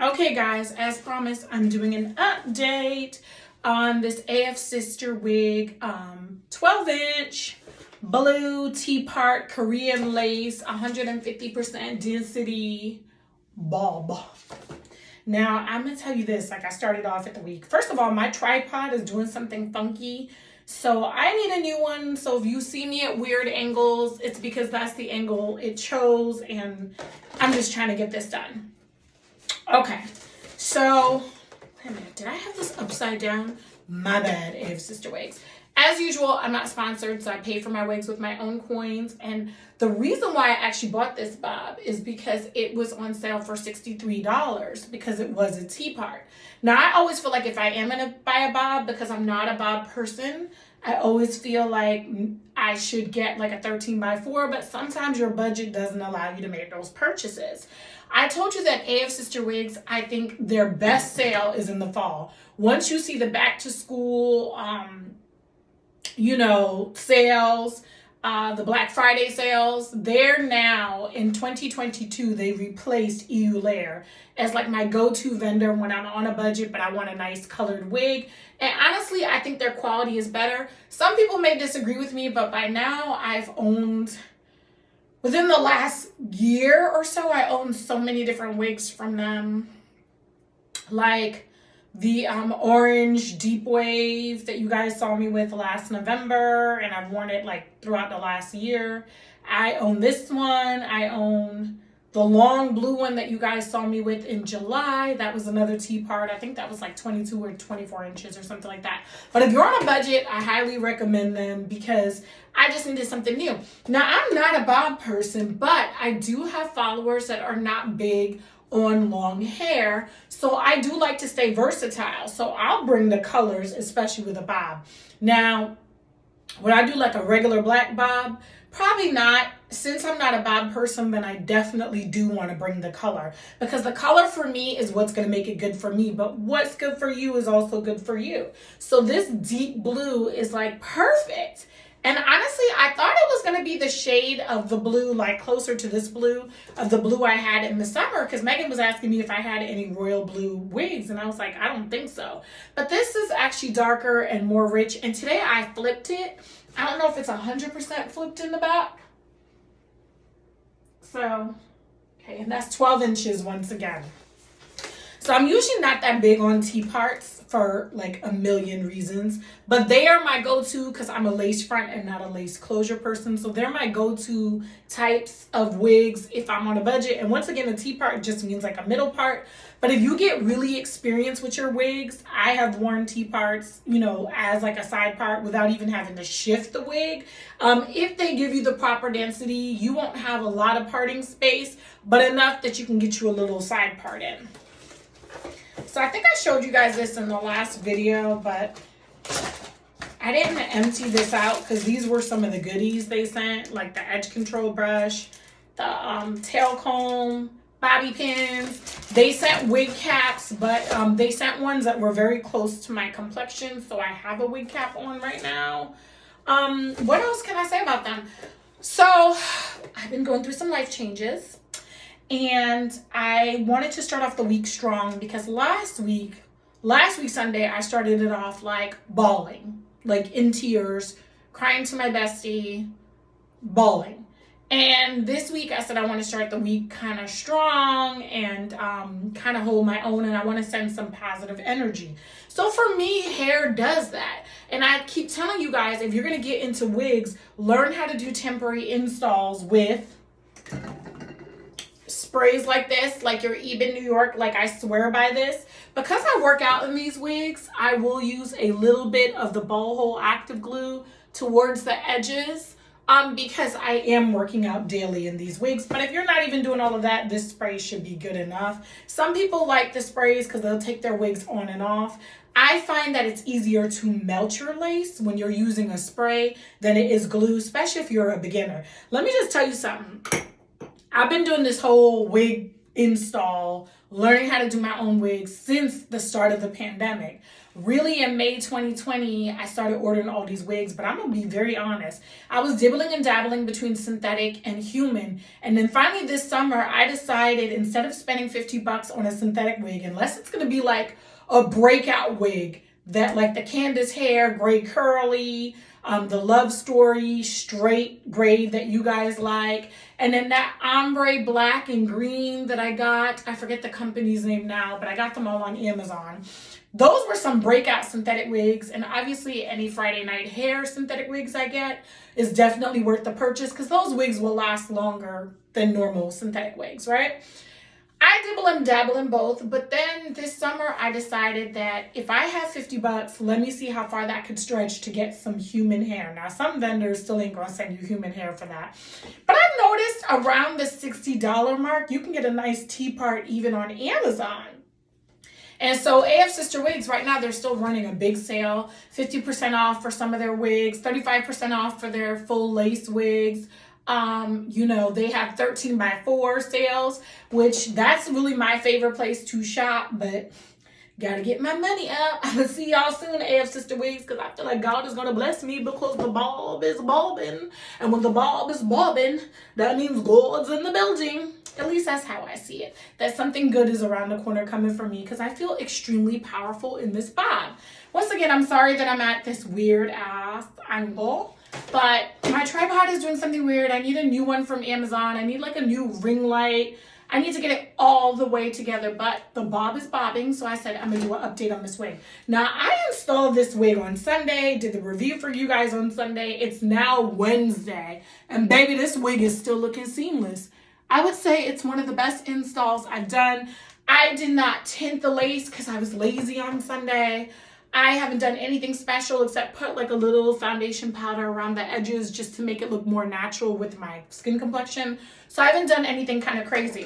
Okay guys, as promised, I'm doing an update on this Afsisterwig 12-inch blue T-part Korean lace 150% density bob. Now, I'm going to tell you this, like I started off at the week. First of all, my tripod is doing something funky, so I need a new one. So if you see me at weird angles, it's because that's the angle it chose, and I'm just trying to get this done. Okay, so, wait a minute, did I have this upside down? My bad, Afsisterwigs. As usual, I'm not sponsored, so I pay for my wigs with my own coins. And the reason why I actually bought this bob is because it was on sale for $63 because it was a T-part. Now, I always feel like if I am going to buy a bob, because I'm not a bob person, I always feel like I should get like a 13x4, but sometimes your budget doesn't allow you to make those purchases. I told you that Afsisterwigs, I think their best sale is in the fall. Once you see the back to school, sales, the Black Friday sales, they're now in 2022, they replaced EU Layer as like my go-to vendor when I'm on a budget, but I want a nice colored wig. And honestly, I think their quality is better. Some people may disagree with me, but by now I've owned, within the last year or so, I owned so many different wigs from them. Like the orange deep wave that you guys saw me with last November, and I've worn it like throughout the last year. I own this one. I own the long blue one that you guys saw me with in July. That was another T-part. I think that was like 22 or 24 inches or something like that. But if you're on a budget, I highly recommend them because I just needed something new. Now, I'm not a bob person, but I do have followers that are not big on long hair, so I do like to stay versatile. So I'll bring the colors, especially with a bob. Now, would I do like a regular black bob? Probably not. Since I'm not a bob person, then I definitely do want to bring the color, because the color for me is what's going to make it good for me, but what's good for you is also good for you. So this deep blue is like perfect. And honestly, I thought it was going to be the shade of the blue, like closer to this blue, of the blue I had in the summer, because Megan was asking me if I had any royal blue wigs, and I was like, I don't think so. But this is actually darker and more rich, and today I flipped it. I don't know if it's 100% flipped in the back. So, okay, and that's 12 inches once again. So I'm usually not that big on T-parts for like a million reasons, but they are my go-to because I'm a lace front and not a lace closure person. So they're my go-to types of wigs if I'm on a budget. And once again, a T-part just means like a middle part. But if you get really experienced with your wigs, I have worn T-parts, as like a side part without even having to shift the wig. If they give you the proper density, you won't have a lot of parting space, but enough that you can get you a little side part in. So I think I showed you guys this in the last video, but I didn't empty this out because these were some of the goodies they sent, like the edge control brush, the tail comb, bobby pins. They sent wig caps, but they sent ones that were very close to my complexion, so I have a wig cap on right now. What else can I say about them? So I've been going through some life changes. And I wanted to start off the week strong because last week Sunday, I started it off like bawling, like in tears, crying to my bestie, bawling. And this week I said I want to start the week kind of strong and kind of hold my own, and I want to send some positive energy. So for me, hair does that. And I keep telling you guys, if you're going to get into wigs, learn how to do temporary installs with sprays like this, like your Eben New York. Like, I swear by this. Because I work out in these wigs, I will use a little bit of the ball hole active glue towards the edges because I am working out daily in these wigs. But if you're not even doing all of that, this spray should be good enough. Some people like the sprays because they'll take their wigs on and off. I find that it's easier to melt your lace when you're using a spray than it is glue, especially if you're a beginner. Let me just tell you something. I've been doing this whole wig install learning how to do my own wigs since the start of the pandemic. Really, in May 2020, I started ordering all these wigs, but I'm gonna be very honest. I was dibbling and dabbling between synthetic and human. And then finally this summer, I decided instead of spending $50 on a synthetic wig, unless it's gonna be like a breakout wig that like the Candace hair, gray curly, the Love Story straight braid that you guys like, and then that ombre black and green that I got. I forget the company's name now, but I got them all on Amazon. Those were some breakout synthetic wigs, and obviously any Friday night hair synthetic wigs I get is definitely worth the purchase because those wigs will last longer than normal synthetic wigs, right? I dibble and dabble in both, but then this summer I decided that if I have $50, let me see how far that could stretch to get some human hair. Now, some vendors still ain't gonna send you human hair for that. But I've noticed around the $60 mark, you can get a nice T-part even on Amazon. And so Afsisterwigs, right now, they're still running a big sale, 50% off for some of their wigs, 35% off for their full lace wigs. They have 13x4 sales, which that's really my favorite place to shop, but gotta get my money up. I'm gonna see y'all soon, Afsisterwigs, because I feel like God is gonna bless me because the bulb is bulbing. And when the bulb is bulbing, that means God's in the building. At least that's how I see it. That something good is around the corner coming for me because I feel extremely powerful in this bob. Once again, I'm sorry that I'm at this weird ass angle, but my tripod is doing something weird. I need a new one from Amazon. I need like a new ring light. I need to get it all the way together, but the bob is bobbing, so I said I'm gonna do an update on this wig. Now, I installed this wig on Sunday, did the review for you guys on Sunday. It's now Wednesday, and baby, this wig is still looking seamless. I would say it's one of the best installs I've done. I did not tint the lace because I was lazy on Sunday. I haven't done anything special except put like a little foundation powder around the edges just to make it look more natural with my skin complexion. So I haven't done anything kind of crazy.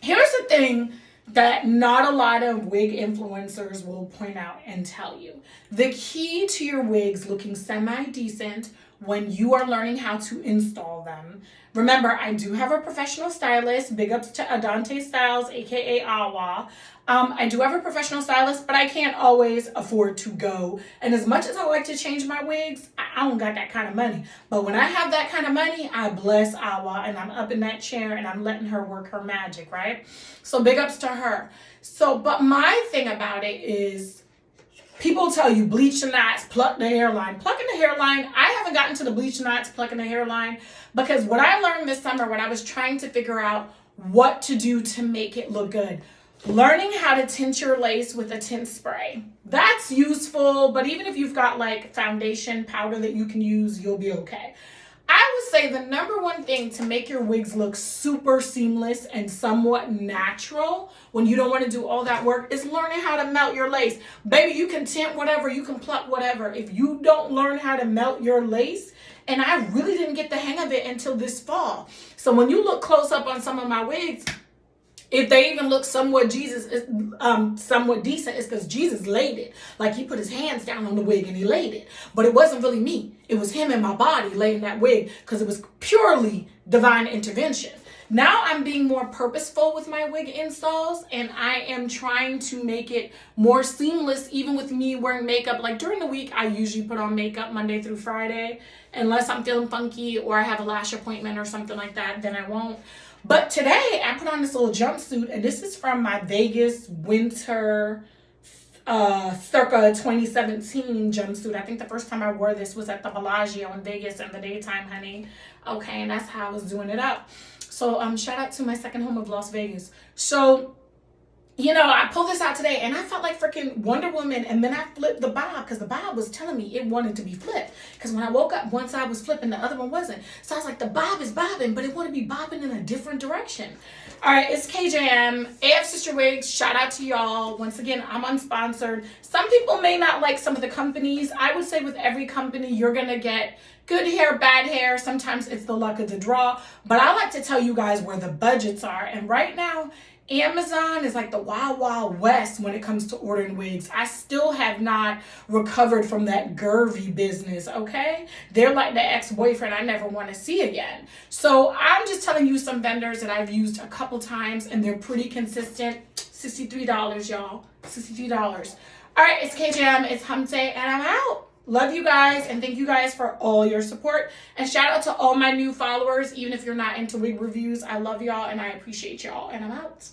Here's the thing that not a lot of wig influencers will point out and tell you. The key to your wigs looking semi-decent when you are learning how to install them. Remember, I do have a professional stylist. Big ups to Adante Styles, aka Awa. I do have a professional stylist, but I can't always afford to go. And as much as I like to change my wigs, I don't got that kind of money. But when I have that kind of money, I bless Awa and I'm up in that chair and I'm letting her work her magic, right? So big ups to her. But my thing about it is, people tell you bleach the knots, pluck the hairline. Plucking the hairline, I haven't gotten to the bleach knots, plucking the hairline, because what I learned this summer when I was trying to figure out what to do to make it look good, learning how to tint your lace with a tint spray. That's useful, but even if you've got like foundation powder that you can use, you'll be okay. I would say the number one thing to make your wigs look super seamless and somewhat natural when you don't want to do all that work is learning how to melt your lace. Baby, you can tint whatever, you can pluck whatever. If you don't learn how to melt your lace, and I really didn't get the hang of it until this fall. So when you look close up on some of my wigs, if they even look somewhat decent, it's because Jesus laid it. Like he put his hands down on the wig and he laid it. But it wasn't really me. It was him and my body laying that wig because it was purely divine intervention. Now I'm being more purposeful with my wig installs and I am trying to make it more seamless even with me wearing makeup. Like during the week, I usually put on makeup Monday through Friday. Unless I'm feeling funky or I have a lash appointment or something like that, then I won't. But today I put on this little jumpsuit and this is from my Vegas winter circa 2017 jumpsuit. I think the first time I wore this was at the Bellagio in Vegas in the daytime, honey. Okay, and that's how I was doing it up. So shout out to my second home of Las Vegas. So I pulled this out today and I felt like freaking Wonder Woman, and then I flipped the bob because the bob was telling me it wanted to be flipped. Because when I woke up, one side was flipping, the other one wasn't. So I was like, the bob is bobbing, but it want to be bobbing in a different direction. All right, it's KJM, Afsisterwigs. Shout out to y'all. Once again, I'm unsponsored. Some people may not like some of the companies. I would say with every company, you're going to get good hair, bad hair. Sometimes it's the luck of the draw. But I like to tell you guys where the budgets are. And right now, Amazon is like the wild, wild west when it comes to ordering wigs. I still have not recovered from that Gervy business, okay? They're like the ex-boyfriend I never want to see again. So I'm just telling you some vendors that I've used a couple times and they're pretty consistent. $63, y'all. $63. All right, it's KJM, it's Hump Day, and I'm out. Love you guys, and thank you guys for all your support. And shout out to all my new followers, even if you're not into wig reviews. I love y'all, and I appreciate y'all, and I'm out.